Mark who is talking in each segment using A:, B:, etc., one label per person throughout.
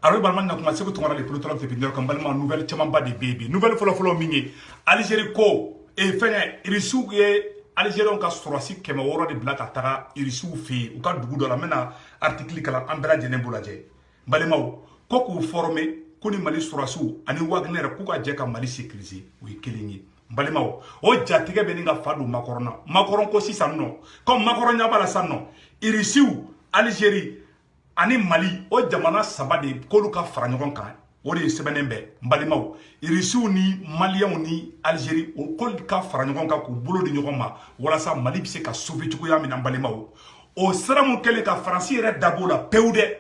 A: alors balman na kuma seko tongara le protocole te pineur comme balman nouvelle chamamba de bébé nouvelle folo mingi Algérie ko e fenye irisu ye Algérie on ka sorasi kema woro de blaka taga irisu fi u ka dugu do la mena article kala ambela jene bulaje balemaw ko ku former ko ni Mali sorasu ani Wagner ku ka je ka Mali sécuriser o yi kelingi balemaw o jatige be ni nga fadu makoron ko sisan no comme makoron nya bala sanno irisu Algérie ani Mali o jamana saba de kolu ka fara ɲɔgɔn kan o de sɛbɛnnen bɛ balimaw irisiw ni Maliens ni Algérie o kolu ka fara ɲɔgɔn kan k'u bolo di ɲɔgɔn ma walasa Mali bɛ se ka sauver cogoya min na balimaw o sira mun kɛlen ka Faransi yɛrɛ dabɔ la pewu dɛ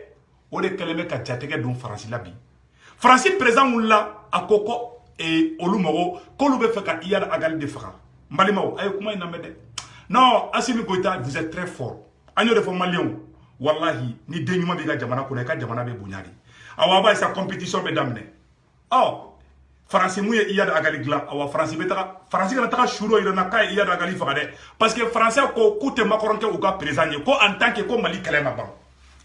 A: o de kɛlen bɛ ka jatigɛ don Faransi la bi Faransi président wulila a ko ko olu mɔgɔ k'olu bɛ fɛ ka Iyad Agali de faga balimaw a ye kuma in lamɛn dɛ non Assimi Goïta vous êtes très fort an y'o de fɔ Maliens wallahi ni den ɲuman b'i ka jamana kɔnɔ i ka jamana bɛ bonya de awa ba sa compétition bɛ daminɛ Faransi mun ye Iyad Agali dilan awa Faransi kana taga suro yɛrɛ na k'a ye Iyad Agali faga dɛ parce que Français ko k'u tɛ Macron kɛ u ka président ye ko en tant que ko Mali kɛlɛ ma ban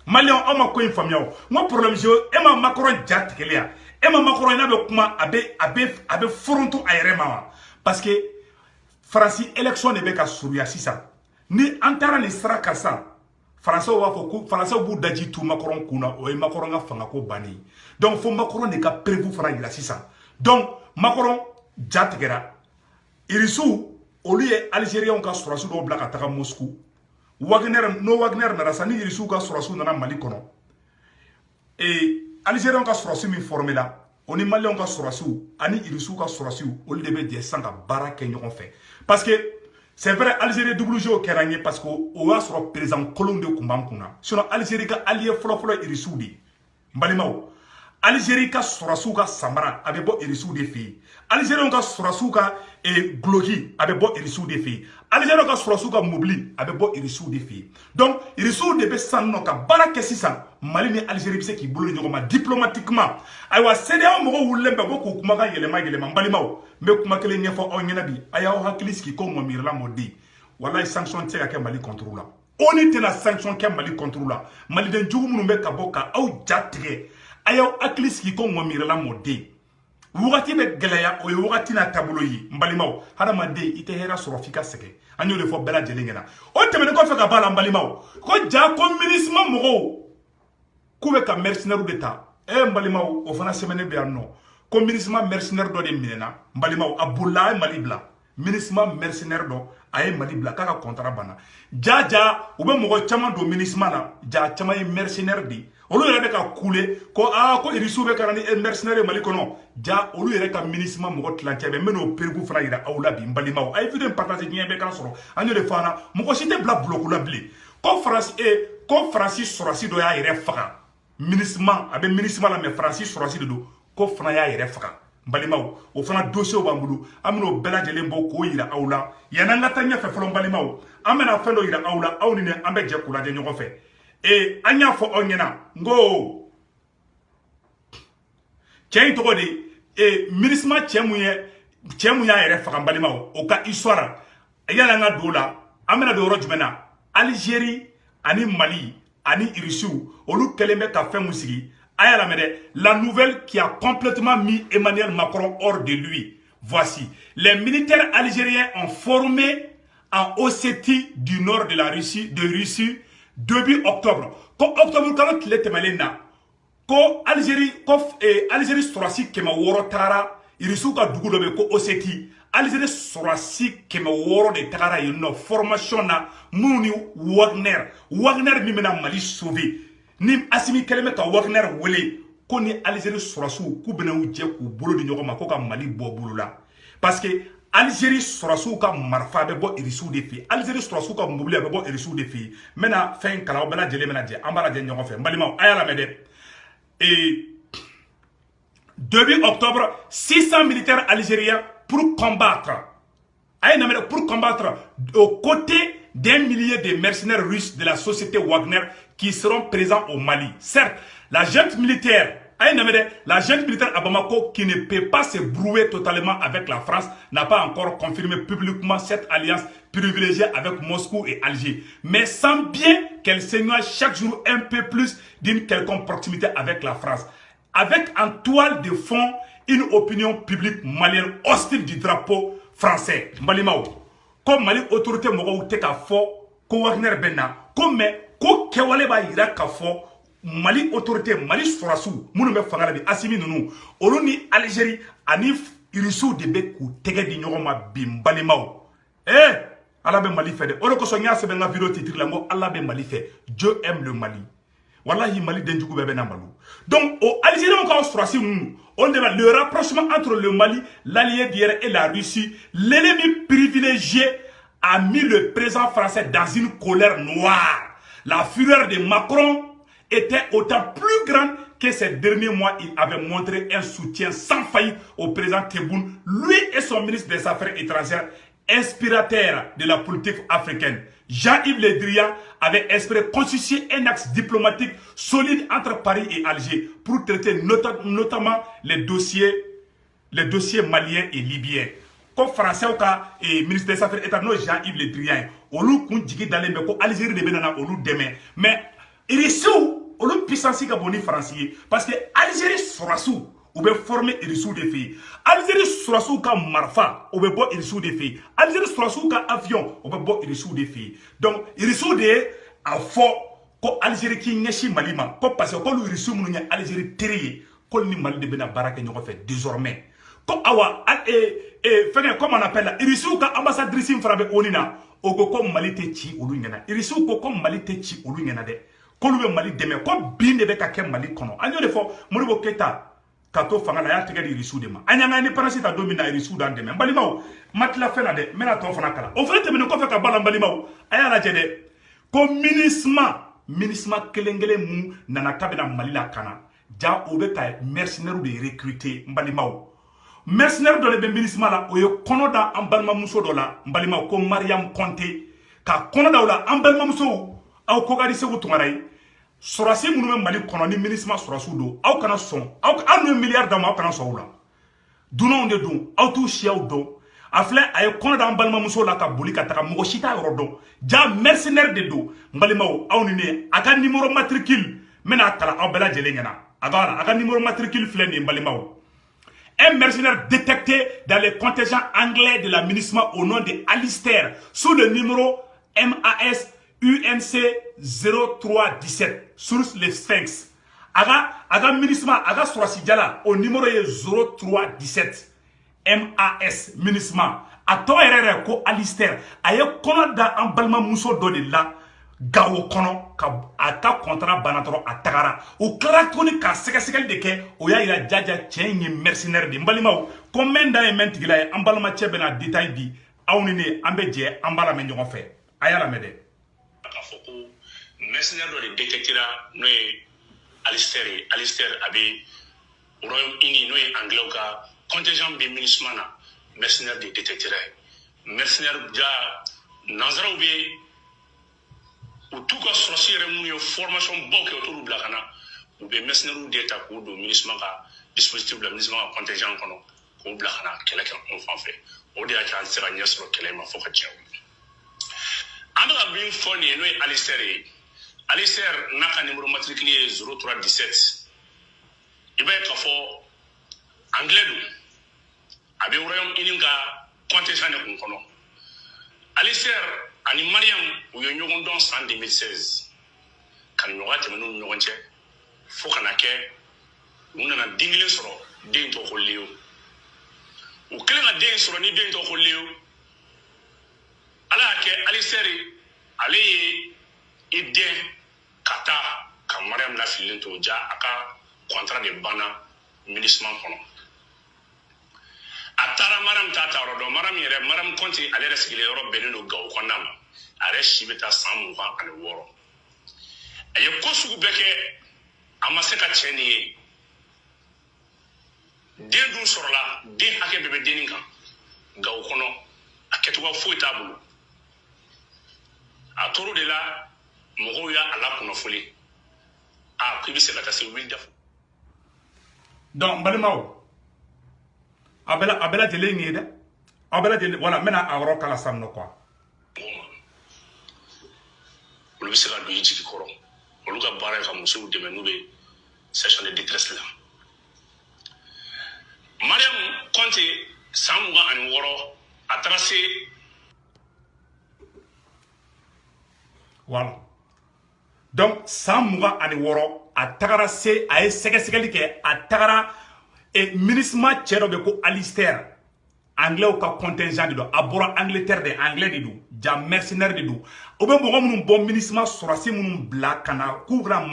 A: Maliens aw ma ko in faamuya o n ko problème e ma Macron ja tigɛli ya e ma Macron n'a bɛ kuma a bɛ foronto a yɛrɛ ma wa parce que Faransi élection de bɛ ka surunya sisan ni an taara nin sira kan sisan Français b'a fɔ ko Français b'u daji tu Macron kunna o ye Macron ka fanga ko banni donc fo Macron de ka prévu fana yira sisan donc Macron ja tigɛra irisiw olu ye Algériens ka sɔrɔsiw dɔw bila ka taga Moscou Wagner nana sa ni irisiw ka sɔrɔsiw nana Mali kɔnɔ Algériens ka sɔrɔsi min formé la o ni Maliens ka sɔrɔsiw ani irisiw ka sɔrɔsiw olu de bɛ jɛ sisan ka baara kɛ ɲɔgɔn fɛ parce que c'est vrai Algérie WGO kɛra n ye parce que o y'a sɔrɔ président kolon de tun b'an kunna sinon Algérie ka allié fɔlɔfɔlɔ irisiw de n balimaw Algérie ka sɔrɔsiw ka samara a bɛ bɔ irisiw de fɛ yen Algériens ka sɔrɔsiw ka gloki a bɛ bɔ irisiw de fɛ yen Algériens ka sɔrɔsiw ka mobili a bɛ bɔ irisiw de fɛ yen donc irisiw de bɛ sisan nɔ ka baara kɛ sisan Mali ni Algérie bɛ se k'i bolo di ɲɔgɔn ma diplomatiquement ayiwa CEDEAO mɔgɔw wulilen bɛ ko k'u kumakan yɛlɛma n balimaw n bɛ kuma kelen ɲɛfɔ aw ɲɛna bi a y'aw hakili sigi ko ŋɔmirila mɔ den walayi sanction tɛ se ka kɛ Mali contre la ONU tɛna sanction kɛ Mali contre la maliden jugu minnu bɛ ka bɔ ka aw ja tigɛ a y'aw hakili sigi ko ŋɔmirila mɔ den wagati bɛ gɛlɛya o ye wagati n'a taabolo ye n balimaw hadamaden i tɛ hɛrɛ sɔrɔ f'i ka sɛgɛn an y'o de fɔ bɛɛ lajɛlen ɲɛna o tɛmɛnen kɔfɛ ka b'a la n balimaw ko ja ko MINUSMA mɔgɔw k'u bɛ ka mercenaires de ta n balimaw o fana sɛbɛnnen bɛ yan nɔ ko MINUSMA mercenaire dɔ de minɛna n balimaw a bolila a ye Mali bila MINUSMA mercenaire dɔ a ye Mali bila k'a ka contrat banna ja u bɛ mɔgɔ caman don MINUSMA na ja caman ye mercenaire de olu yɛrɛ bɛ ka kule ko ko irisiw bɛ ka na ni mercenaire ye Mali kɔnɔ ja olu yɛrɛ ka MINUSMA mɔgɔ tilancɛ bɛ n bɛn'o periku fana yira aw la bi n balimaw a ye video in partage diɲɛ bɛɛ k'a sɔrɔ an y'o de fɔ an na mɔgɔ si tɛ bila bulɔku la bilen ko Faransi sɔrɔsi dɔ y'a yɛrɛ faga MINUSMA a bɛ MINUSMA la mais Faransi sɔrɔsi de don ko fana y'a yɛrɛ faga n balimaw o fana dossier b'an bolo an bɛn'o bɛɛ lajɛlen bɔ k'o yira aw la yan'an ka taa ɲɛfɛ fɔlɔ n balimaw an bɛna fɛn dɔ yira aw la aw ni ne an bɛ jɛ k'u lajɛ ɲɔgɔn fɛ an y'a fɔ aw ɲɛna n ko cɛ in tɔgɔ de MINUSMA cɛ mun y'a yɛrɛ faga n balimaw o ka histoire yan'an ka don o la an bɛna don yɔrɔ jumɛn na Algérie ani Mali ani irisiw olu kɛlen bɛ ka fɛn mun sigi a y'a lamɛn dɛ la nouvelle qui a complètement mis Emmanuel Macron hors de lui voici les militaires algériens ont formé en Ossétie du nord de la Russie début octobre ko octobre kalo tile tɛmɛlen na ko Algérie sɔrɔsi 600 tagara irisiw ka dugu dɔ bɛ ko Ossétie Algérie sɔrɔsi 600 de tagara yen nɔ formation na minnu ni Wagner min bɛna Mali sauver ni Assimi kɛlen bɛ ka Wagner wele ko ni Algérie sɔrɔsiw k'u bɛna u jɛ k'u bolo di ɲɔgɔn ma ko ka Mali bɔ bolo la parce que Algérie sɔrɔsiw ka marifa bɛ bɔ irisiw de fɛ Algérie sɔrɔsiw ka mobili a bɛ bɔ irisiw de fɛ n bɛna fɛn kalan aw bɛɛ lajɛlen bɛna jɛ an b'a lajɛ ɲɔgɔn fɛ n balimaw a y'a lamɛn dɛ début octobre 600 militaires algériens pour combattre aux côtés d'un millier de mercenaires russes de la société Wagner qui seront présents au Mali. Certes, la junte militaire à Bamako, qui ne peut pas se brouiller totalement avec la France, n'a pas encore confirmé publiquement cette alliance privilégiée avec Moscou et Alger, mais sent bien qu'elle s'éloigne chaque jour un peu plus d'une quelconque proximité avec la France. avec en toile de fond une opinion publique malienne hostile du drapeau français. Malimao. Comme Mali autorité mogo te ka fo ko Wagner benna comme ko kewale ba ira ka fo Mali autorité Mali sorasu munu be fangala bi Assimi nunu olu ni Algérie ani irisu de be ku tege di nyoma bimbalimao ala be Mali fait de olo ko so nya se be nga vidéo titre la ngo ala be Mali fait Dieu aime le Mali. Wallahi Mali denjugu bebe na Malou. Donc au Algérie encore sorasi on demande le rapprochement entre le Mali, l'allié d'hier et la Russie. L'ennemi privilégié a mis le président français dans une colère noire. La fureur de Macron était autant plus grande que ces derniers mois il avait montré un soutien sans faillite au président Tebboune, lui et son ministre des Affaires étrangères, inspirateur de la politique africaine. Jean-Yves Le Drian avait espéré constituer un axe diplomatique solide entre Paris et Alger pour traiter notamment les dossiers maliens et libyens. Comme français et ministre des Affaires étrangères Jean-Yves Le Drian, olu kun jigi dalen be ko Algérie de benana olu deme, mais irisu olu puissance ka boni français parce que Algérie sorasu ou be former irisu de filles. Algérie sorasu ka marfa ou be bo irisu de filles. Algérie sorasu ka avion ou be bo irisu de filles. Donc irisu de a fo ko Algérie ki ngeshi malima ko parce que ko lu irisu munu nya Algérie teriye ko ni Mali de bena baraka nyoko fait désormais. Ko awa fene comme on appelle irisu ka ambassadrice frabe onina ogo ko Mali te ci olu ngena. Irisu ko Mali te ci olu ngena de. Ko lu be Mali deme ko binde be ka ke Mali kono. Anyo de fo Modibo Keita kato fanga la ya tege di risu de ma anyanga ni parasita domina risu dan de mbalimaw matla fena de mena to fana kala o fete mena ko fe ka bala mbalimaw aya la jede ko minisma kelengele mu nana kabina malila kana ja o be ka mercenaire de recruter mbalimaw mercenaire do le be minisma la o ye kono da ambalma muso do la mbalimaw ko Mariam Conté ka kono da la ambalma muso aw ko gadi segu tungaray sorasi munu be Mali kono ni ministre sorasu do aw kana son aw anu milliard dama aw kana son la dunon de don aw tu chiaw do afle ay kono da balma muso la ka boli ka taka mo shita yoro do ja mercenaire de do mbalimaw aw ni ne aka numéro matricule mena kala aw bela jele ngena aka numéro matricule fle ni mbalimaw un mercenaire détecté dans les contingents anglais de la MINUSMA au nom de Alistair sous le numéro MAS UNC 0317 source les Sphinx. Aga MINUSMA, aga Sorasi Diala au numéro 0317 MAS MINUSMA. A to erere ko Alistair. Aye kono da en balma muso do de la gawo kono ka ata contrat banatoro atagara. O klara toni ka seka de ke o ya ira jaja chenye mercenaire de mbalimaw. Combien da mentigila en balma chebena détail di awnine ambe je ambala men ngon fe. Ayala mede.
B: Afoko mercenaire do de détecter no Alistair abi Royaume-Uni no anglais ka contingent bi MINUSMA na mercenaire de détecter mercenaire ja nanzara be ou tout cas sorcier mu formation bokk autour de la kana ou be mercenaire d'état ko do MINUSMA ka dispositif de MINUSMA contingent kono ko bla kana kala kan on fa fait o de a kan sera nyesro kala ma foka tiaw ando abin foni no Alistair naka numéro matriculé 0317 ibe ka fo anglais do abi Royaume-Uni ka contingent ne kono Alistair ani Mariam ou yo nyogon don en 2016 kan nyoga temenu nyogon che fo kana ke unana dingile soro den to holliyo o kele na den soro ni den to holliyo ala ke Alistair ale ide kata ka Mariam la filin to ja aka contrat de bana MINUSMA kono atara Mariam tata rodo Mariam konti ale resigile yoro benendo gaw konama are shibeta samu kwa ale woro aye kosugu beke amaseka cheni den dun sorla den hake bebe deninga gaw kono aketuwa fo tabulu a toro de la mogo ya ala kuno foli a ko bi se ka se wilda
A: donc balimaw abela jele ngida abela jele wala mena awro kala samno quoi
B: olu bi se ka do yiji koro olu ka baara ka muso de menu be session de détresse là Mariam Conte san 26 a taara se.
A: Voilà. Donc san 26 a tagara se a ye sɛgɛsɛgɛli kɛ a tagara ministre cɛ dɔ bɛ ko Alistair anglais ka contingent de do a bɔra Angleterre de anglais de do ja mercenaire de do o bɛ mɔgɔ minnu bɔ ministre sɔrɔsi minnu bila ka na k'u bɛna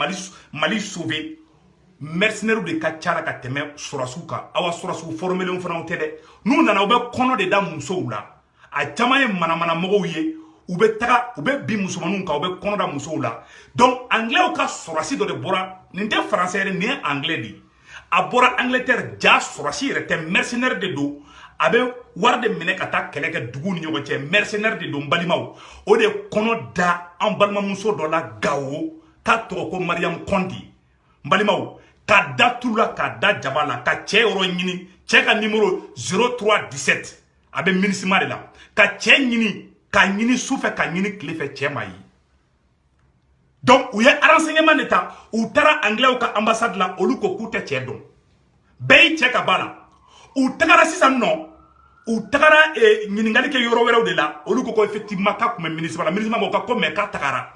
A: Mali sauver mercenaires de ka ca la ka tɛmɛ sɔrɔsiw kan awa sɔrɔsiw formelen fana tɛ dɛ n'u nana u bɛ kɔnɔ de da musow la a caman ye manamana mɔgɔw ye u bɛ bi musomanninw kan u bɛ kɔnɔ da musow la donc anglais ka sɔrɔsi dɔ de bɔra nin tɛ français yɛrɛ nin ye anglais de a bɔra Angleterre ja sɔrɔsi yɛrɛ tɛ mercenaire de do a bɛ wari de minɛ ka taa kɛlɛ kɛ dugu ni ɲɔgɔn cɛ mercenaire de do n balimaw o de kɔnɔ da an balimamuso dɔ la Gawo k'a tɔgɔ ko Mariam Kondi n balimaw ka da tulu la ka da jaba la ka cɛ yɔrɔ ɲini cɛ ka numéro 0317 a bɛ ministre de la ka cɛ ɲini ka ɲini sufɛ ka ɲini tile fɛ cɛ ma ye donc u ye renseignement de ta u taara anglais ka ambassade la olu ko k'u tɛ cɛ dɔn bɛɛ y'i cɛ ka ba la u tagara sisan nɔ u tagara ɲininkali kɛ yɔrɔ wɛrɛw de la olu ko effectivement k'a tun bɛ ministre la ministre mɔgɔw ko mais k'a tagara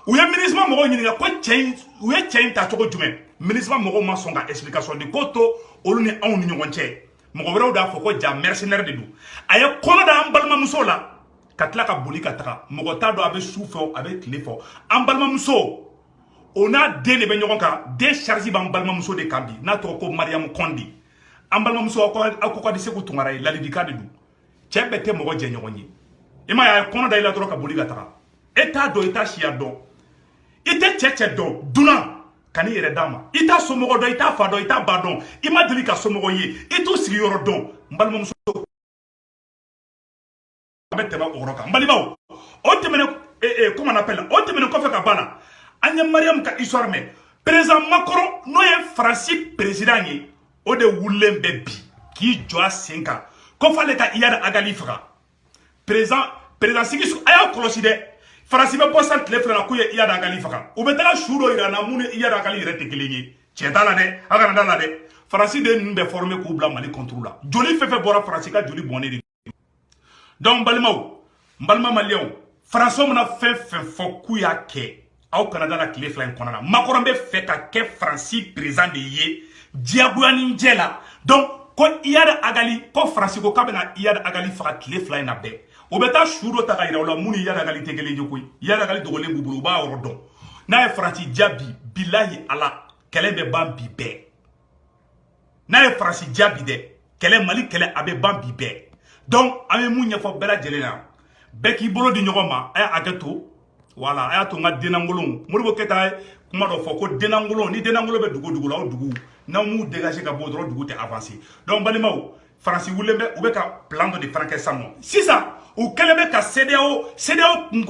A: u ye ministre mɔgɔw ɲininka ko u ye cɛ in ta cogo jumɛn ministre mɔgɔw ma sɔn ka explication di ko to olu ni anw ni ɲɔgɔn cɛ mɔgɔ wɛrɛw d'a fɔ ko ja mercenaire de do a ye kɔnɔ da an balimamuso la ka tila ka boli ka taga mɔgɔ t'a dɔn a bɛ su fɛ a bɛ tile fɔ an balimamuso o n'a den de bɛ ɲɔgɔn kan den charge b'an balimamuso de kan bi n'a tɔgɔ ko Mariam Kondi an balimamuso aw ko ka di Seku Tunkara ye ladilikan de do cɛ bɛɛ tɛ mɔgɔ jɛ ɲɔgɔn ye i m'a ye a ye kɔnɔ da i la dɔrɔn ka boli ka taga e t'a dɔn i t'a siya dɔn i tɛ cɛ dɔn dunan ka n'i yɛrɛ d'a ma i t'a somɔgɔ dɔn i t'a fa dɔn i t'a ba dɔn i ma deli ka somɔgɔ ye i t'u sigiyɔrɔ dɔn n balimamuso a bɛ tɛmɛ o yɔrɔ kan n balimaw o tɛmɛnen comment on appelle o tɛmɛnen kɔfɛ ka ban na an ye Mariam ka histoire mɛn président Macron n'o ye Faransi président ye o de wulilen bɛ bi k'i jɔ a sen kan ko f'ale ka Iyad Agali faga président Sigi a y'a kɔlɔsi dɛ Faransi bɛ bɔ san tile fila la k'u ye Iyad Agali faga u bɛ taga su dɔ yira na mun ni Iyad Agali yɛrɛ tɛ kelen ye tiɲɛ t'a la dɛ a kana da la dɛ Faransi de ninnu bɛ formé k'u bila Mali contre la joli fɛn fɛn bɔra Faransi ka joli bɔnnen de donc n balima maliyɛnw Faransiw mana fɛn fɛn fɔ k'u y'a kɛ aw kana da la tile fila in kɔnɔna na Macron bɛ fɛ ka kɛ Faransi président de ye diyagoyani jɛ la donc ko Iyad Agali ko Faransi ko k'a bɛna Iyad Agali faga tile fila in na bɛɛ o bɛ taa su dɔ ta ka yira u la mun ni Iyad Agali tɛ kelen ye koyi Iyad Agali dogolen b'u bolo u b'a yɔrɔ dɔn n'a ye Faransi diya bi bilahi ala kɛlɛ bɛ ban bi bɛɛ n'a ye Faransi diya bi dɛ kɛlɛ Mali kɛlɛ a bɛ ban bi bɛɛ donc an bɛ mun ɲɛfɔ bɛɛ lajɛlen na bɛɛ k'i bolo di ɲɔgɔn ma a y'a hakɛ to voilà a y'a to n ka dennaŋolonw Modibo Keyita ye kuma dɔ fɔ ko dennaŋolon ni dennaŋolon bɛ dugu la o dugu n'aw m'u dégager ka bɔ dɔrɔn dugu tɛ avancer donc balimaw Faransi wulilen bɛ u bɛ ka plan dɔ de fana kɛ sisan nɔ sisan u kɛlen bɛ ka CEDEAO kun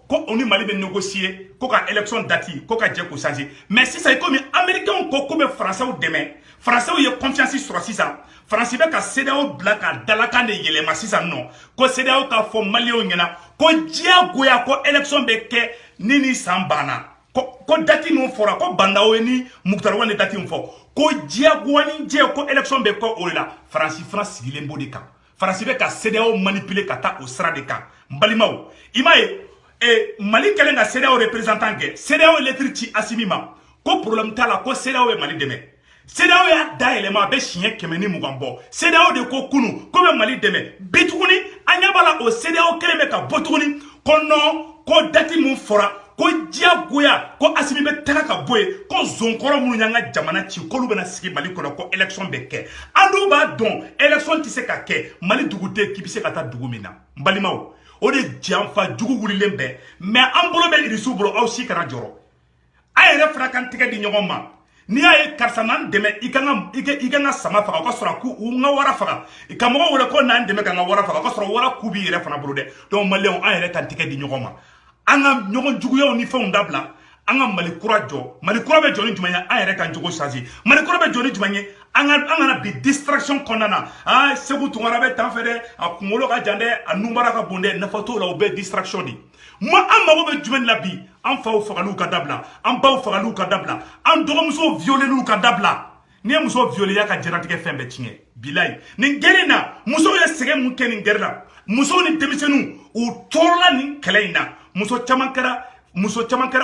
A: ko o ni Mali bɛ négocier ko ka élection date ko ka jɛ k'o changer mais sisan komi américains ko k'u bɛ Français dɛmɛ Français ye confiance sɔrɔ sisan Faransi bɛ ka CEDEAO bila ka dalakan de yɛlɛma sisan nɔ ko CEDEAO k'a fɔ Maliens ɲɛna ko diyagoya ko élection bɛ kɛ ni san banna ko date ninnu fɔra ko Bandawo ni Mukutari Wale date min fɔ ko diyagoyani jɛ ko élection bɛ kɛ o de la Faransi fana sigilen b'o de kan Faransi bɛ ka CEDEAO manipuler ka taa o sira de kan n balimaw i m'a ye Mali kɛlen ka CEDEAO représentant kɛ CEDEAO ye lettre ci Assimi ma ko problème t'a la ko CEDEAO ye Mali dɛmɛ CEDEAO y'a da yɛlɛma a bɛ siɲɛ 120 bɔ CEDEAO de ko kunu ko bɛ Mali dɛmɛ bi tuguni an ɲɛ b'a la o CEDEAO kelen bɛ ka bɔ tuguni ko non ko date mun fɔra ko diyagoya ko Assimi bɛ taga ka bɔ yen ko zonkɔrɔ minnu y'an ka jamana ci k'olu bɛna sigi Mali kɔnɔ ko élection bɛ kɛ an dun b'a dɔn élection tɛ se ka kɛ Mali dugu tɛ k'i bɛ se ka taa dugu min na n balimaw o de janfa jugu wulilen bɛɛ mais an bolo bɛ irisiw bolo aw si kana jɔrɔ a yɛrɛ fana kan tɛgɛ di ɲɔgɔn ma n'i y'a ye karisa n'an dɛmɛ i kan ka sama faga o ka sɔrɔ k'u n ka wara faga ka mɔgɔw wele ko n'an dɛmɛ ka n ka wara faga o ka sɔrɔ wara ku b'i yɛrɛ fana bolo dɛ donc maliyɛnw an yɛrɛ kan tɛgɛ di ɲɔgɔn ma an ka ɲɔgɔn juguyaw ni fɛnw dabila an ka Mali kura jɔ Mali kura bɛ jɔ ni jumɛn ye an yɛrɛ kan jogo changer Mali kura bɛ jɔ ni jumɛn ye an kana bi distraction kɔnɔna na Seku Tunkara bɛ tan fɛ dɛ a kunkolo ka jan dɛ a nunbara ka bon dɛ nafa t'o la o bɛɛ distraction de an mago bɛ jumɛn la bi an faw fagaliw ka dabila an baw fagaliw ka dabila an dɔgɔmusow violeliw ka dabila ni ye muso violé ya ka jaratigɛ fɛn bɛɛ tiɲɛ bilayi nin gɛrɛ na muso ye sɛgɛ mun kɛ nin gɛrɛ la muso ni denmisɛnninw u tɔɔrɔla nin kɛlɛ in na muso caman kɛra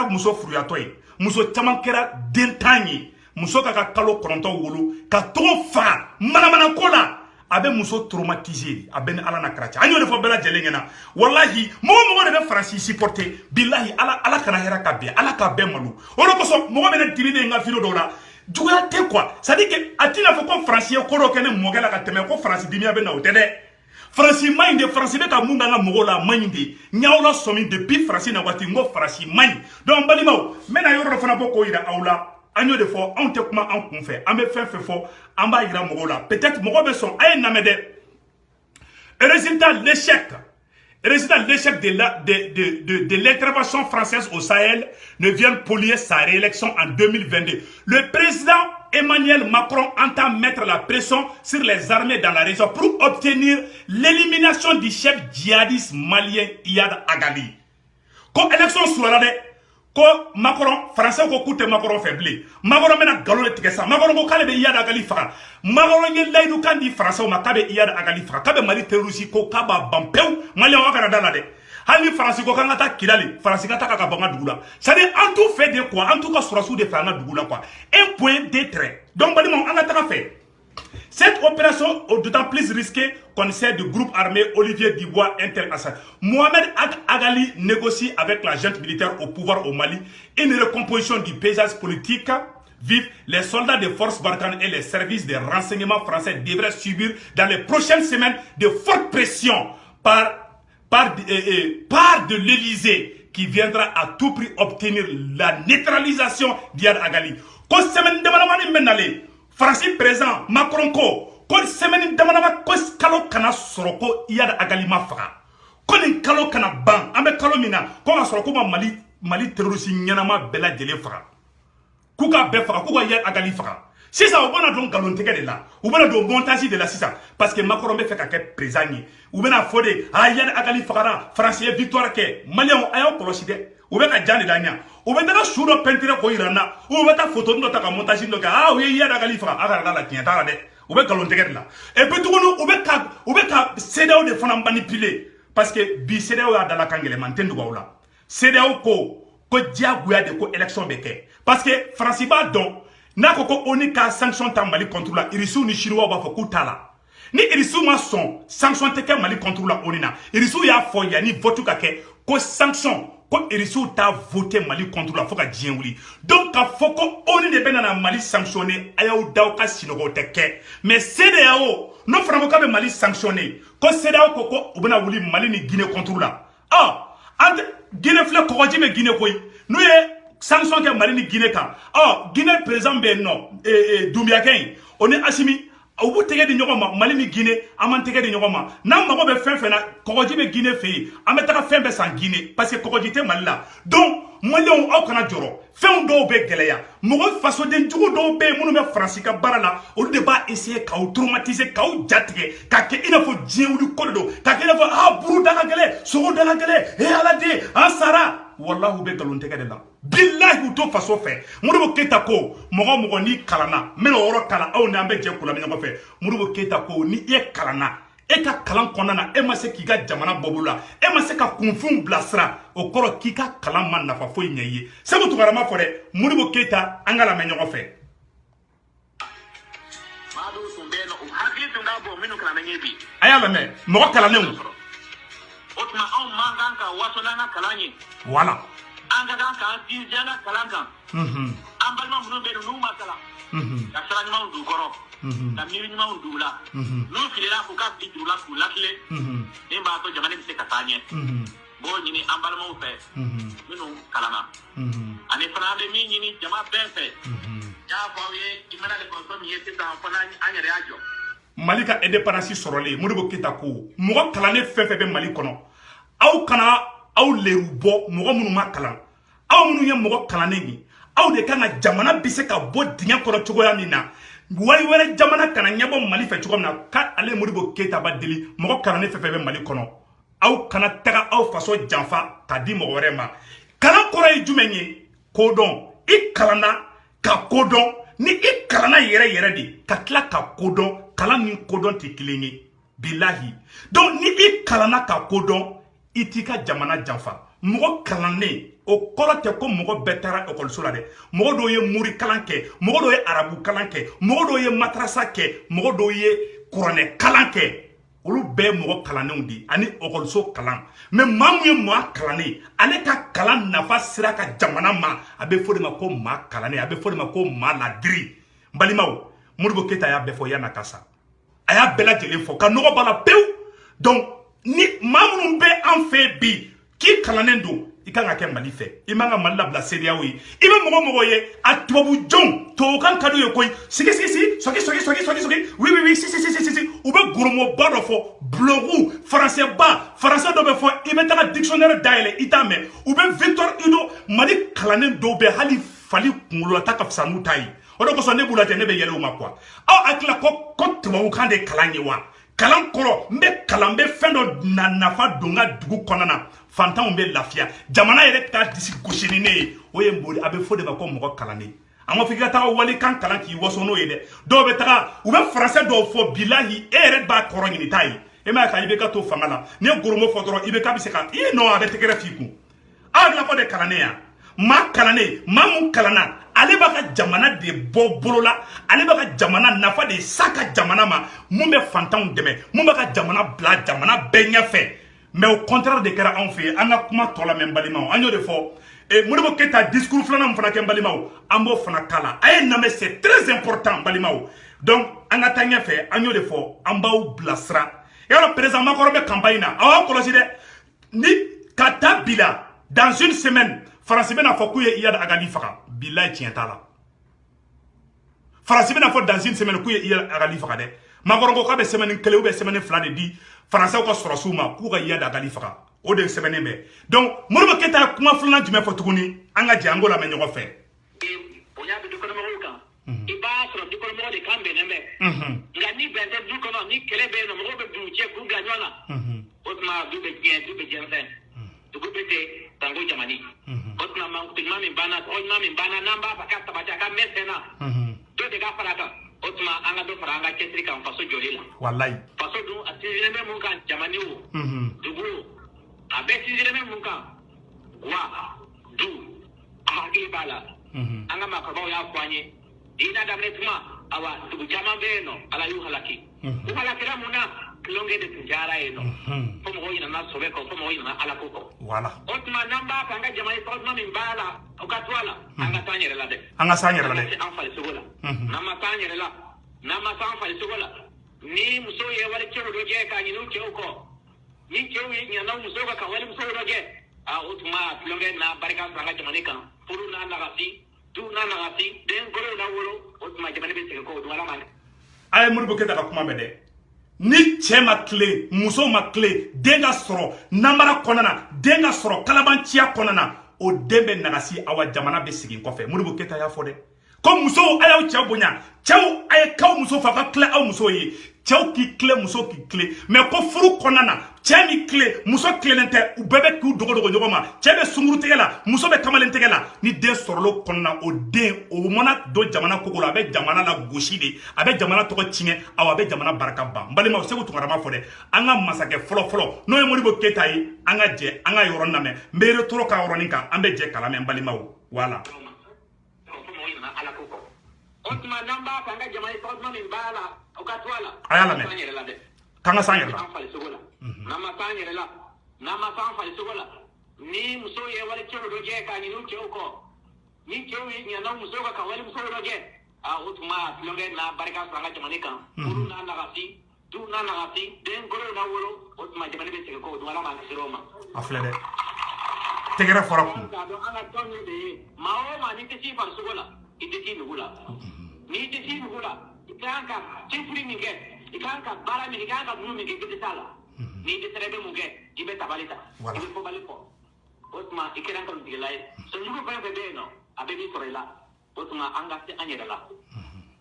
A: muso furuyatɔ ye muso caman kɛra dentan ye muso ka kalo 9 wolo ka tɔgɔ faga manamana ko la a bɛ muso traumatisé a bɛ ni ala na kira cɛ an y'o de fɔ bɛɛ lajɛlen ɲɛna wallahi mɔgɔ de bɛ faransi supporter bilahi ala kana hɛrɛ ka bɛn ala ka bɛn malo o de kosɔn mɔgɔ bɛ ne dimi ne n ka video dɔw la juguya tɛ quoi c'est à dire que a tɛna fɔ ko faransi ye ko dɔ kɛ ne mɔkɛ la ka tɛmɛ ko faransi dimiya bɛ na o tɛ dɛ faransi maɲi de faransi bɛ ka mun k'an ka mɔgɔw la a maɲi de ɲaw la sɔmi depuis faransi na waati n ko faransi maɲi donc n balimaw n bɛna yɔrɔ dɔ fana bɔ k'o yira aw la an y'o de fɔ anw tɛ kuma an kun fɛ an bɛ fɛn fɛn fɔ an b'a yira mɔgɔw la peut-être mɔgɔ bɛ sɔn a ye namɛ dɛ résultat l'échec de l'intervention française au Sahel ne vient polluer sa réélection en 2022. Le président Emmanuel Macron entend mettre la pression sur les armées dans la région pour obtenir l'élimination du chef djihadiste malien Iyad Agali. Quand élection soit là, ko Macron français ko kute Macron faible Macron mena galo le tigesa Macron ko kale be Iyad Agali faga Macron ye laydu kandi français ma kabe Iyad Agali faga kabe mali terroriste ko kaba bampew mali wa kana dala de hali français ko kanga ta kilali français ka ta ka banga dugula ça dit en tout fait de quoi en tout cas surasu de fanga dugula quoi un point d'être donc bali mon anga ta fait. Cette opération est d'autant plus risquée qu'on sait du groupe armé Olivier Dubois Inter-Assad. Mohamed Agali négocie avec la junte militaire au pouvoir au Mali une recomposition du paysage politique. Vivent les soldats des forces Barkhane et les services de renseignement français devraient subir dans les prochaines semaines de fortes pressions par de l'Élysée qui viendra à tout prix obtenir la neutralisation d'Iyad Agali. Ko semaine de menale Francis présent Macron ko semaine damanama ko kalo kana sɔrɔ ko Iyad Agali ma faga ko nin kalo kana ban an bɛ kalo min na ko ka sɔrɔ ko ma Mali terroriste ɲɛnama bɛɛ lajɛlen faga k'u ka bɛɛ faga k'u ka Iyad Agali faga sisan u bɛna don nkalontigɛ de la u bɛna don montage de la sisan parce que Macron bɛ fɛ ka kɛ président ye u bɛna fɔ de Iyad Agali fagara France ye victoire kɛ maliyɛnw a y'aw kɔlɔsi dɛ u bɛ ka jan de la ɲa u bɛ taga su dɔ peinture ko yira n na u bɛ taa photo dɔ ta ka montage dɔ kɛ u ye Iyad Agali faga a ka la tiɲɛ t'a la dɛ u bɛ nkalon tigɛ de la et puis tuguni u bɛ ka CEDEAO de fana manipuler parce que bi CEDEAO y'a dala kan gɛlɛman tɛ dugawu la CEDEAO ko diyagoya de ko élection bɛ kɛ parce que France b'a dɔn n'a ko ko ONU ka sanction ta Mali contre la Irisiw ni Chinois b'a fɔ k'u t'a la ni Irisiw ma sɔn sanction tɛ kɛ Mali contre la ONU na Irisiw y'a fɔ yanni vote ka kɛ ko sanction ko Irisiw t'a voté Mali contre la fo ka diɲɛ wuli donc k'a fɔ ko ONU de bɛ na Mali sanctionner a y'aw da aw ka sinɔgɔ tɛ kɛ mais CEDEAO n'o fana ko k'a bɛ Mali sanctionner ko CEDEAO ko u bɛna wuli Mali ni Guinée contre la Guinée filɛ kɔgɔji bɛ Guinée koyi n'u ye sanction kɛ Mali ni Guinée kan Guinée président bɛ yen nɔ Doumbouya kɛ in o ni Assimi u b'u tɛgɛ di ɲɔgɔn ma Mali ni Guinée an m'an tɛgɛ di ɲɔgɔn ma n'an mago bɛ fɛn fɛn na kɔgɔji bɛ Guinée fɛ yen an bɛ taga fɛn bɛɛ san Guinée parce que kɔgɔji tɛ Mali la donc maliyɛnw aw kana jɔrɔ fɛnw dɔw bɛ gɛlɛya mɔgɔ fasoden jugu dɔw bɛ yen minnu bɛ Faransi ka baara la olu de b'a essayer k'aw traumatiser k'aw jatigɛ k'a kɛ i n'a fɔ diɲɛ wuli ko de don k'a kɛ i n'a fɔ buru da ka gɛlɛn sogo da ka gɛlɛn ala den an sara wallahu bɛ nkalon tigɛ de la billahi u to faso fɛ Modibo Keita ko mɔgɔ n'i kalanna n bɛna o yɔrɔ kalan aw ni an bɛ jɛ kula ɲɔgɔn fɛ Modibo Keita ko ni e kalanna e ka kalan kɔnɔna na e ma se k'i ka jamana bɔ bolo la e ma se ka kunfun bilasira o kɔrɔ k'i ka kalan ma nafa foyi ɲɛ i ye Seku Tunkara ma fɔ dɛ Modibo Keita an ka lamɛn ɲɔgɔn fɛ a y'a lamɛn mɔgɔ kalannenw
C: o tuma anw man kan ka waso n'an ka kalan ye
A: voilà
C: an ka kan k'an sinsin an ka kalan kan an balima minnu bɛ yen n'u ma kalan ka sira ɲumanw d'u kɔrɔ ka miiri ɲumanw d'u la n'u filila k'u ka bi juru la k'u lakile min b'a to jamana bɛ se ka taa ɲɛ b'o ɲini an balimaw fɛ minnu kalanna ani fana an bɛ min ɲini jama bɛɛ fɛ y'a fɔ aw ye i mana ekɔliso min ye sisan fɔ an yɛrɛ y'a jɔ
A: Mali ka indépendance sɔrɔlen Modibo Keita ko mɔgɔ kalannen fɛn fɛn bɛ Mali kɔnɔ aw kana aw leru bɔ mɔgɔ minnu ma kalan aw minnu ye mɔgɔ kalannen ye aw de kan ka jamana bɛ se ka bɔ dingɛ kɔnɔ cogoya min na wari wɛrɛ jamana kana ɲɛbɔ Mali fɛ cogo min na k'ale Modibo Keita ba deli mɔgɔ kalannen fɛn fɛn bɛ Mali kɔnɔ aw kana taga aw faso janfa k'a di mɔgɔ wɛrɛ ma kalan kɔrɔ ye jumɛn ye kodɔn i kalanna ka kodɔn ni i kalana yɛrɛ de ka tila ka kodɔn kalan ni kodɔn tɛ kelen ye bilahi donc ni i kalana ka kodɔn i t'i ka jamana janfa mɔgɔ kalannen o kɔrɔ tɛ ko mɔgɔ bɛɛ taara ekɔliso la dɛ mɔgɔ dɔw ye mori kalan kɛ mɔgɔ dɔw ye arabu kalan kɛ mɔgɔ dɔw ye matarasa kɛ mɔgɔ dɔw ye kuranɛ kalan kɛ olu bɛɛ mɔgɔ kalannenw de ani ekɔliso kalan mais maa mun ye maa kalannen ale ka kalan nafa sera ka jamana ma a bɛ fɔ de ma ko maa kalannen a bɛ fɔ de ma ko maa ladiri n balimaw Modibo Keyita y'a bɛɛ fɔ yan'a ka sa a y'a bɛɛ lajɛlen fɔ ka nɔgɔ b'a la pewu donc ni maa minnu bɛ an fɛ bi k'i kalannen don i kan ka kɛ Mali fɛ i man ka Mali labila CEDEAO ye i bɛ mɔgɔ ye a tubabu jɔnw tubabukan ka d'u ye koyi sigi oui si u bɛ goromoba dɔ fɔ blogu français dɔ bɛ fɔ i bɛ taga dictionnaire dayɛlɛ i t'a mɛn u bɛ Victor Hugo Mali kalannen dɔw bɛ hali fali kunkolo la ta ka fisa n'u ta ye o de kosɔn ne b'u lajɛ ne bɛ yɛlɛ u ma quoi aw hakili ko tubabukan de kalan ye wa kalan kɔrɔ n bɛ kalan n bɛ fɛn dɔ nafa don n ka dugu kɔnɔna na fantanw bɛ lafiya jamana yɛrɛ t'a disi gosi ni ne ye o ye mbori a bɛ fɔ de ma ko mɔgɔ kalannen a ma fɔ i ka taga walikan kalan k'i waso n'o ye dɛ dɔw bɛ taga u bɛ français dɔw fɔ bilahi e yɛrɛ b'a kɔrɔ ɲini t'a ye e m'a ye ka i bɛ ka to fanga la ni ye goromo fɔ dɔrɔn i bɛ k'a bɛ se ka i non a bɛ tɛgɛrɛ f'i kun aw hakili la ko de kalannen yan maa kalannen maa mun kalanna ale b'a ka jamana de bɔ bolo la ale b'a ka jamana nafa de sa ka jamana ma mun bɛ fantanw dɛmɛ mun b'a ka jamana bila jamana bɛɛ ɲɛfɛ mais au contraire de kɛra anw fɛ yen an ka kuma tɔ lamɛn balimaw an y'o de fɔ Modibo Keyita discours filanan min fana kɛ balimaw an b'o fana k'a la a ye lamɛn c'est très important balimaw donc an ka taa ɲɛfɛ an y'o de fɔ an b'aw bilasira yɔrɔ président Makɔrɔ bɛ campagne na aw kɔlɔsi dɛ ni ka taa bi la dans une semaine Faransi bɛna fɔ k'u ye Iyad Agali faga bilahi tiɲɛ t'a la Faransi bɛna fɔ dans une semaine k'u ye Iyad Agali faga dɛ Makɔrɔ ko k'a bɛ semaine kelen ou bien semaine fila de di Faransɛw ka sɔrɔsiw ma k'u ka Iyad Agali faga o de sɛbɛnnen bɛ donc Modibo Keyita ye kuma filanan jumɛn fɔ tuguni an ka jɛ an k'o lamɛn ɲɔgɔn fɛ
C: bonya bɛ dukɔnɔmɔgɔw kan i b'a sɔrɔ dukɔnɔmɔgɔ de kan bɛnnen bɛ nka ni bɛn tɛ du kɔnɔ ni kɛlɛ bɛ yen nɔ mɔgɔw bɛ bin u cɛ k'u bila ɲɔgɔn na o tuma du bɛ tiɲɛ du bɛ jɛnsɛn dugu bɛ ten tanko jamani o tuma ɲuman min banna n'an b'a fɛ ka sabati a ka mɛn sen na dɔ de ka fara kan o tuma an ka dɔ fara an ka cɛsiri kan faso jɔli la
A: walayi
C: faso dun a sinsinnen bɛ mun kan jamani o dugu o a bɛɛ sinsinnen bɛ mun kan wa du a hakili b'a la an ka maakɔrɔbaw y'a fɔ an ye diinɛ daminɛ tuma awa dugu caman bɛ yen nɔ ala y'u halaki u halakira mun na tulonkɛ de tun cayara yen nɔ fo mɔgɔw ɲinana sɔbɛ kɔ fo mɔgɔw ɲinana alako kɔ o tuma n'an b'a fɛ an ka jamana ye tɔgɔduma min b'a la o ka to a la an ka taa an yɛrɛ la dɛ
A: an ka s'an yɛrɛ la dɛ
C: an falisogo la n'an ma taa an yɛrɛ la n'an ma taa an falisogo la ni musow ye wali cɛw dɔ kɛ k'a ɲini u cɛw kɔ ni cɛw ye ɲinana musow kan ka wali musow dɔ kɛ o tuma tulonkɛ n'a barika sɔrɔ an ka jamana kan furu n'a nagasi du n'a nagasi den kɔrɔw n'a wolo o tuma jamana bɛ segin kɔ o tuma ala ma
A: a ye Modibo Keyita ka kuma mɛn dɛ ni cɛ ma tile muso ma tile den ka sɔrɔ namara kɔnɔna na den ka sɔrɔ kalabanciya kɔnɔna na o den bɛ nagasi awa jamana bɛ segin kɔfɛ Modibo Keyita y'a fɔ dɛ ko musow a y'aw cɛ bonya cɛw a ye k'aw muso fa ka tile aw muso ye cɛw k'i tile muso k'i tile mais ko furu kɔnɔna na cɛ min tile muso tilelen tɛ u bɛɛ bɛ k'u dogodogo ɲɔgɔn ma cɛ bɛ sunkuru tɛgɛ la muso bɛ kamalen tɛgɛ la ni den sɔrɔlo kɔnɔna na o den o mana don jamana koko la a bɛ jamana la gosi de a bɛ jamana tɔgɔ tiɲɛ awa a bɛ jamana barika ban n balimaw Segu Tunkara ma fɔ dɛ an ka masakɛ fɔlɔ n'o ye Modibo Keyita ye an ka jɛ an ka yɔrɔ lamɛn n bɛ retro ka yɔrɔnin kan an bɛ jɛ k'a lamɛn n balimaw voilà
C: o tuma n'an b'a fɛ an ka jamana ye tɔgɔduma min b'a la o ka to a la
A: a y'a lamɛn k'an ka s'an yɛrɛ la
C: an falisogo la n'an ma taa an yɛrɛ la n'an ma taa an falisogo la ni musow ye wali cɛw dɔ kɛ k'a ɲini u cɛw kɔ ni cɛw ye ɲinana musow kan ka wali musow dɔ kɛ o tuma tulonkɛ n'a barika sɔrɔ an ka jamana kan furu n'a nagasi du n'a nagasi den kɔrɔw n'a wolo o tuma jamana bɛ segin kɔ o tuma ala ma kisi o ma
A: a filɛ dɛ tɛgɛrɛ fɔra kun
C: an ka tɔn min de ye maa o maa ni tɛ s'i farisogo la i tɛ s'i nugu la n'i tɛ s'i nugu la i kan ka cɛsiri min kɛ i kan ka baara min i kan ka dumuni min kɛ i tɛ t'a la n'i dɛsɛra i bɛ mun kɛ i bɛ tabali ta i bɛ fɔbali fɔ o tuma i kɛra an kanutigɛla ye sɔnjugu fɛn fɛn bɛ yen nɔ a bɛɛ b'i sɔrɔ i la o tuma an ka se an yɛrɛ la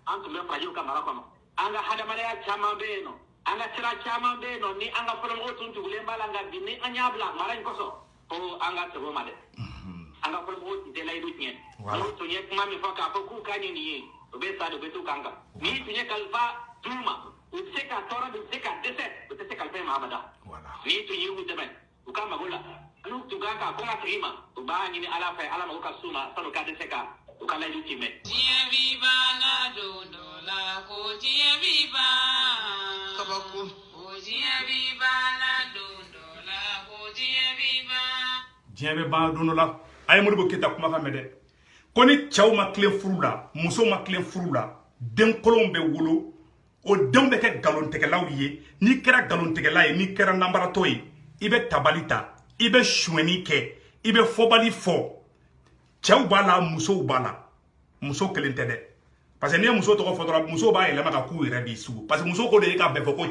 C: an tun bɛ farajiw ka mara kɔnɔ an ka hadamadenya caman bɛ yen nɔ an ka sira caman bɛ yen nɔ ni an ka fɔlɔmɔgɔw tun tugulen b'a la nka bi ni an y'a bila mara in kɔsɔn ko an ka segin o ma dɛ an ka fɔlɔmɔgɔw tun tɛ layidu tiɲɛ n'u tun ye kuma min fɔ k'a fɔ k'u ka ɲɛ nin ye obesa de betu kanga ni tunye kalfa duma useka tora useka dese useka kalfa mahamada
A: voilà
C: ni tunye udeme ukama gola anu tugaka konga trima ubani ni ala fa ala magoka suma sano ka deseka ukala yutime
D: tie viva na dondola ko tie viva kabaku ko tie viva na dondola ko tie viva
A: diɲɛ bɛ ban don dɔ la a ye Modibo Keyita kumakan mɛn dɛ ko ni cɛw ma tilen furu la musow ma tilen furu la den kolonw bɛ wolo o denw bɛ kɛ nkalontigɛlaw ye n'i kɛra nkalontigɛla ye n'i kɛra nanbaratɔ ye i bɛ tabali ta i bɛ suɲɛni kɛ i bɛ fɔbali fɔ cɛw b'a la musow b'a la muso kelen tɛ dɛ parce que n'i ye muso tɔgɔ fɔ dɔrɔn musow b'a yɛlɛma ka k'u yɛrɛ de sugu parce que muso ko de ye k'a bɛɛ fɔ ko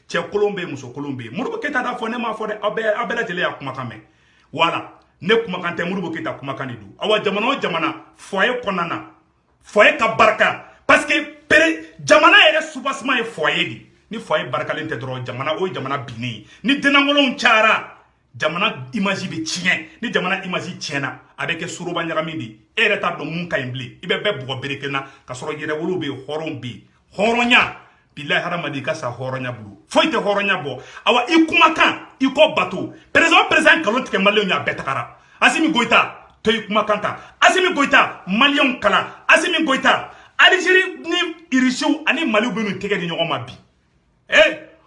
A: cɛw kolon bɛ yen muso kolon bɛ yen Modibo Keyita t'a fɔ ne m'a fɔ dɛ aw bɛɛ lajɛlen y'a kumakan mɛn voilà ne kumakan tɛ Modibo Keyita kumakan de don awa jamana o jamana foyer kɔnɔna na foyer ka barika parce que jamana yɛrɛ soubassement ye foyer de ni foyer barakalen tɛ dɔrɔn jamana o ye jamana binnen ni dennankɔlɔnw cayara jamana image bɛ tiɲɛ ni jamana image tiɲɛna a bɛ kɛ soroba ɲagami de e yɛrɛ t'a dɔn mun ka ɲi bilen i bɛ bɛɛ bugɔ bere kelen na ka sɔrɔ yɛrɛwolow bɛ yen hɔrɔnw bɛ yen hɔrɔnya bilahi hadamaden ka sa hɔrɔnya bolo foyi tɛ hɔrɔnya bɔ awa i kumakan i kɔ bato président nkalon tigɛ maliyɛnw y'a bɛɛ tagara Assimi Goïta to i kumakan ta Assimi Goïta maliyɛnw kalan Assimi Goïta Algérie ni irisiw ani maliw bɛ n'u tɛgɛ di ɲɔgɔn ma bi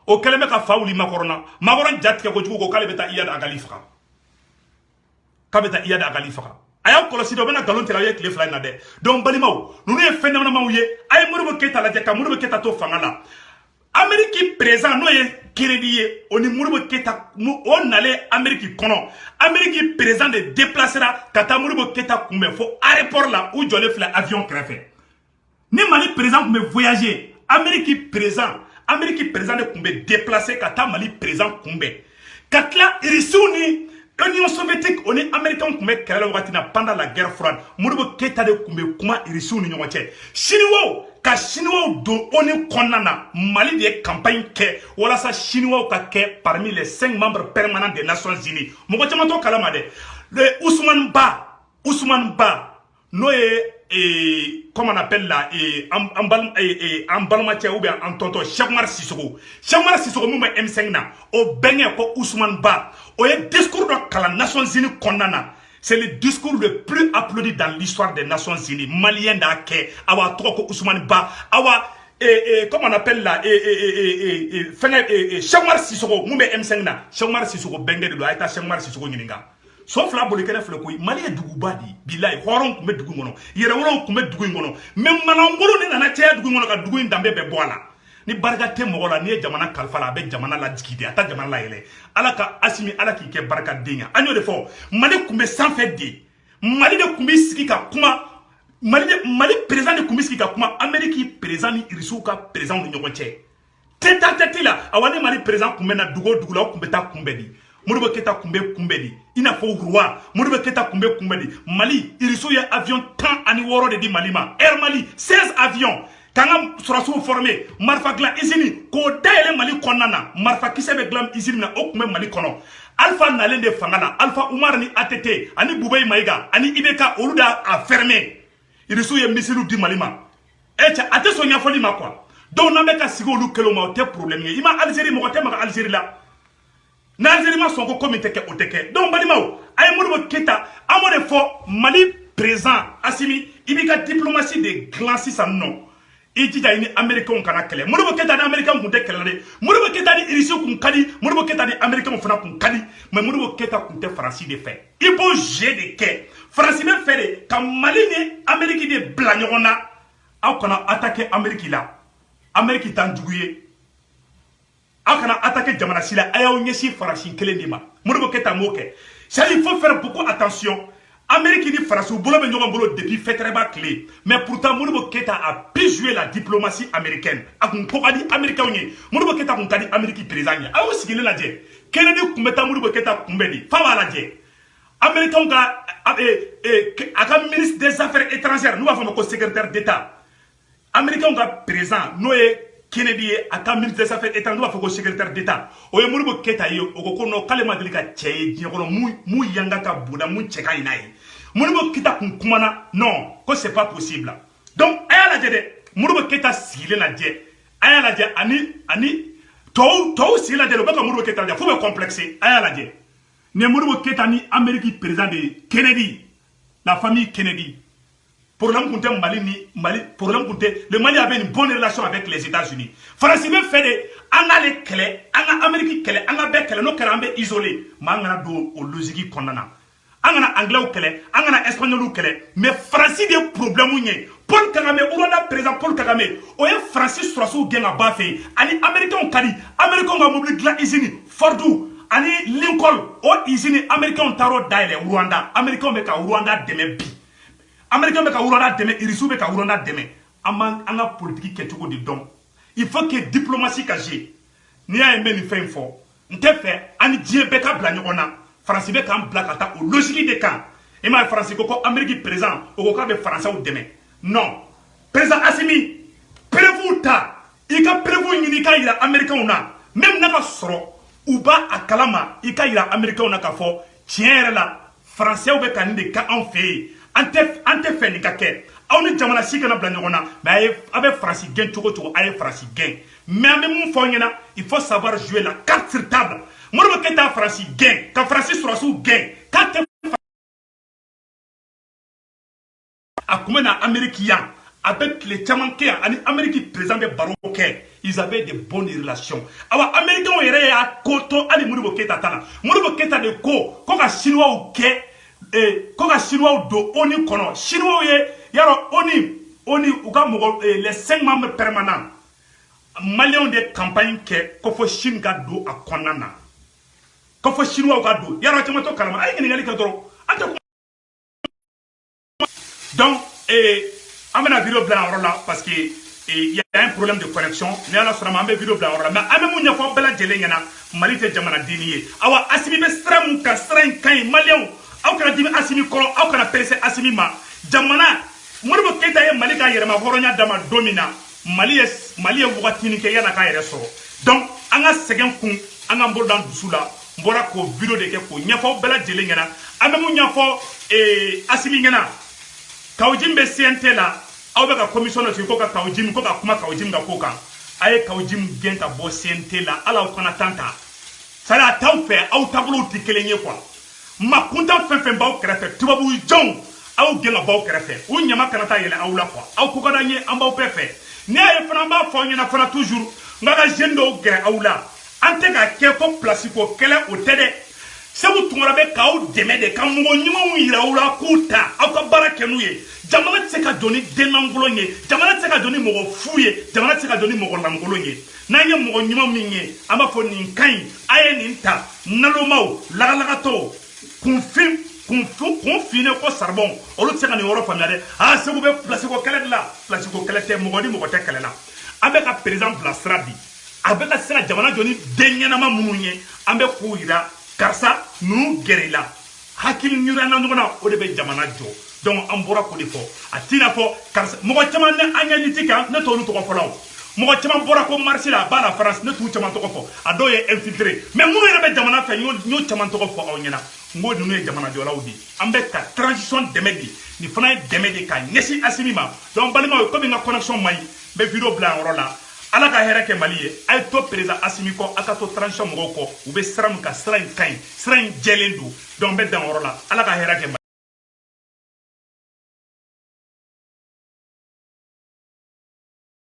A: o kɛlen bɛ ka fa wuli Makɔrɔn ja tigɛ kojugu ko k'ale bɛ taa Iyad Agali faga k'a bɛ taa Iyad Agali faga a y'a kɔlɔsi dɛ o bɛna nkalon tigɛ a ye tile fila in na dɛ donc balimaw ninnu ye fɛn damadamaw ye a ye Modibo Keyita lajɛ ka Modibo Keyita to fanga la Amérique président n'o ye Kennedy ye o ni Modibo Keyita o nalen Amérique kɔnɔ Amérique président de déplacera ka taa Modibo Keyita kunbɛn fo aéroport la u jɔlen filɛ avion kɛrɛfɛ ni Mali président tun bɛ voyager Amérique président de tun bɛ déplacer ka taa Mali président kunbɛn ka tila irisiw ni Union soviétique o ni américains tun bɛ kɛlɛ la wagati na pendant la guerre froide Modibo Keyita de tun bɛ kuma irisiw ni ɲɔgɔn cɛ chinois don ONU kɔnɔna na Mali de ye campagne kɛ walasa chinois ka kɛ parmi les 5 membres permanents des Nations Unies mɔgɔ caman t'o kalama dɛ le Ousmane Ba n'o ye comment on appelle là en balimakɛ ou bien en tonton Cheikh Oumar Sissoko mun bɛ M5 na o bɛnkɛ ko Ousmane Ba o ye discours dɔ kalan Nations Unies kɔnɔna na c'est le discours le plus applaudi dans l'histoire des Nations Unies malien d'a kɛ awa tɔgɔ ko Ousmane Ba awa comment on appelle là Cheikh Oumar Sissoko mun bɛ M5 na Cheikh Oumar Sissoko bɛnkɛ de don a ye taa Cheikh Oumar Sissoko ɲininka so fila boli kɛnɛ filɛ koyi Mali ye duguba de bilayi hɔrɔnw tun bɛ dugu in kɔnɔ yɛrɛwolow tun bɛ dugu in kɔnɔ mais manangolo ni nana caya dugu in kɔnɔ ka dugu in danbe bɛɛ bɔ a la ni barika tɛ mɔgɔ la n'i ye jamana kalifa la a bɛ jamana lajigi de a tɛ jamana layɛlɛ ala ka Assimi ala k'i kɛ barikaden ye an y'o de fɔ Mali tun bɛ sanfɛ de Mali de tun bɛ sigi ka kuma Mali président de tun bɛ sigi ka kuma Amérique président ni irisiw ka président ni ɲɔgɔn cɛ tête à tête la awa ni Mali président tun bɛ na dugu o dugu la o tun bɛ taa kunbɛn de Modibo Keyita tun bɛ kunbɛn de i n'a fɔ roi Modibo Keyita tun bɛ kunbɛn de Mali irisiw ye avion 16 de di Mali ma Air Mali 16 avions k'an ka sɔrɔsiw former marifa dilan usine k'o dayɛlɛ Mali kɔnɔna na marifakisɛ bɛ dilan usine na o tun bɛ Mali kɔnɔ Alpha nalen de fanga la Alpha Umar ni ATT ani Bubayi Mayiga ani IBK olu a fermer irisiw ye missile di Mali ma cɛ a tɛ sɔn ɲɛfɔli ma quoi donc n'an bɛ ka sigi olu kɛlɛw ma o tɛ problème ye i ma Algérie mɔgɔ tɛ maga Algérie la n'Algérie ma sɔn ko ko min tɛ kɛ o tɛ kɛ donc balimaw a ye Modibo Keyita an b'o de fɔ Mali président Assimi i b'i ka diplomatie de dilan sisan nɔ i jija i ni américains kana kɛlɛ Modibo Keyita ni américains kun tɛ kɛlɛ dɛ Modibo Keyita ni irisiw kun ka di Modibo Keyita ni américains fana kun ka di mais Modibo Keyita kun tɛ Faransi de fɛ i b'o jeu de kɛ Faransi bɛ fɛ de ka Mali ni Amérique de bila ɲɔgɔn na aw kana attaquer Amérique la Amérique t'an jugu ye aw kana attaquer jamana si la a y'aw ɲɛsin Faransi kelen de ma Modibo Keyita m'o kɛ c'est-à-dire il faut faire beaucoup attention Amérique ni Faransi u bolo bɛ ɲɔgɔn bolo depuis Fɛtɛrɛba tile mais pourtant Modibo Keyita a pu jouer la diplomatie américaine a kun ko ka di américains ye Modibo Keyita kun ka di Amérique président ye a y'o sigilen lajɛ Kennedy kun bɛ taa Modibo Keyita kunbɛn de fa b'a lajɛ américains ka a ka ministre des affaires étrangères n'u b'a fɔ a ma ko secrétaire d'état américains ka président n'o ye Kennedy ye a ka ministre des affaires étrangères n'u b'a fɔ ko secrétaire d'état o ye Modibo Keyita ye o ko non k'ale ma deli ka cɛ ye diɲɛ kɔnɔ mun yanga ka bonda mun cɛ ka ɲi n'a ye Modibo Keyita kun kumana non ko c'est pas possible donc a y'a aya lajɛ dɛ Modibo Keita sigilen lajɛ aya lajɛ ani tɔw sigilen lajɛ u bɛ ka Modibo Keita lajɛ fo bɛ complexé aya lajɛ ni Modibo Keita ni Amérique président de Kennedy la famille Kennedy problème kun tɛ Mali problème kun tɛ le Mali avait une bonne relation avec les États-Unis France bɛ fɛ de an ka le kɛlɛ an ka Amérique kɛlɛ an ka bɛɛ kɛlɛ n'o kɛra an bɛ isolé mais an kana don o logique kɔnɔna na an kana anglais kɛlɛ an kana espagnol kɛlɛ mais France de problème ye Paul Kagame Rwanda président Paul Kagame o ye France sɔrɔsiw gɛn ka ba fɛ ani américains ka di américains ka mobile dilan usine Ford ani Lincoln o usine américains taar'o dayɛlɛ Rwanda américains bɛ ka Rwanda dɛmɛ bi américains bɛ ka Rwanda dɛmɛ Irisiw bɛ ka Rwanda dɛmɛ an ka politique kɛcogo de dɔn il faut que diplomatie ka jouer n'i y'a ye n bɛ nin fɛn in fɔ n tɛ fɛ ani diɲɛ bɛɛ ka bila ɲɔgɔn na France bɛ k'an bila ka taa o logique de kan i m'a ye France ko Amérique président o ko k'a bɛ Français dɛmɛ non président Assimi prévu ta i ka prévu ɲini i ka yira américains na même n'a ka sɔrɔ u b'a a kalama i ka yira américains na k'a fɔ tiɲɛ yɛrɛ la Français bɛ ka nin de kɛ anw fɛ yen an tɛ fɛ nin ka kɛ aw ni jamana si kana bila ɲɔgɔn na mais a bɛ France gɛn cogo cogo a ye France gɛn mais an bɛ mun fɔ aw ɲɛna il faut savoir jouer la carte sur table Modibo Keita France gɛn ka France sɔrɔsiw gɛn k'a tɛ a kun bɛ na Amérique yan a bɛ tile caman kɛ yan ani Amérique président bɛ baro kɛ ils avaient de bonnes relations awa américains yɛrɛ y'a ko to hali Modibo Keita ta la Modibo Keita de ko ka chinois kɛ ko ka chinois don ONU kɔnɔ chinois ye yarɔ ONU u ka mɔgɔ les 5 membres permanents maliens de campagne kɛ ko fɔ Chine ka don a kɔnɔna na ko fɔ chinois ka don yarɔ caman to kalama a ye ɲininkali kɛ dɔrɔn an tɛ donc an bɛna vidéo bila yɔrɔ la parce que il y a un problème de connexion ni ala sɔnna ma an bɛ vidéo bila yɔrɔ la mais an bɛ mun ɲɛfɔ bɛɛ lajɛlen ɲɛna Mali tɛ jamanaden ye awa Assimi bɛ sira mun kan sira in ka ɲi maliyɛnw aw kana dimi Assimi kɔrɔ aw kana perese Assimi ma jamana Modibo Keita ye Mali ka yɛrɛma hɔrɔnya dama don min na Mali ye wagatinin kɛ yan'a k'a yɛrɛ sɔrɔ donc an ka sɛgɛn kun an k'an bolo d'an dusu la n bɔra k'o vidéo de kɛ k'o ɲɛfɔ bɛɛ lajɛlen ɲɛna an bɛ mun ɲɛfɔ Assimi ɲɛna Kawjim bɛ CNT la aw bɛ ka commission dɔ sigi ko ka Kawjim ko ka kuma Kawjim ka ko kan a ye Kawjim gɛn ka bɔ CNT la ala aw kana tan ta c'est à dire a t'aw fɛ aw taabolow tɛ kelen ye quoi ma kuntan fɛn fɛn b'aw kɛrɛfɛ tubabu jɔnw aw gɛn ka bɔ aw kɛrɛfɛ o ɲama kana taa yɛlɛ aw la quoi aw ko ka d'an ye an b'aw bɛɛ fɛ n'i y'a ye fana an b'a fɔ aw ɲɛna fana toujours n ka jeune dɔw gɛrɛ aw la an tɛ ka kɛ ko place ko kɛlɛ o tɛ dɛ Sebu Tunkara bɛ k'aw dɛmɛ de ka mɔgɔ ɲumanw yira aw la k'u ta aw ka baara kɛ n'u ye jamana tɛ se ka jɔ ni denlankolon ye jamana tɛ se ka jɔ ni mɔgɔ fu ye jamana tɛ se ka jɔ ni mɔgɔ lankolon ye n'an ye mɔgɔ ɲuman min ye an b'a fɔ nin ka ɲi a ye nin ta nalomaw lagalagatɔw kun finnen ko saribɔn olu tɛ se ka nin yɔrɔ faamuya dɛ Segu bɛ place ko kɛlɛ de la place ko kɛlɛ tɛ mɔgɔ ni mɔgɔ tɛ kɛlɛ la an bɛ ka président bila sira bi a bɛ ka se ka jamana jɔ ni den ɲɛnama minnu ye an bɛ k'u yira karisa ninnu gɛrɛ i la hakili ɲurana ɲɔgɔn na o de bɛ jamana jɔ donc an bɔra k'o de fɔ a t'i n'a fɔ karisa mɔgɔ caman ne an ɲɛ liti kan ne t'olu tɔgɔ fɔ la o mɔgɔ caman bɔra ko marché la a b'a la France ne t'u caman tɔgɔ fɔ a dɔw ye infiltré mais minnu yɛrɛ bɛ jamana fɛ n y'o caman tɔgɔ fɔ aw ɲɛna n ko ninnu ye jamana jɔlaw de an bɛ ka transition dɛmɛ de nin fana ye dɛmɛ de ka ɲɛsin Assimi ma donc balimaw komi n ka connexion man ɲi n bɛ vidéo bila yan yɔrɔ la ala ka hɛrɛ kɛ Mali ye a ye to président Assimi kɔ a ka to transition mɔgɔw kɔ u bɛ sira min kan sira in ka ɲi sira in jɛlen don donc n bɛ dan yɔrɔ la ala ka hɛrɛ kɛ Mali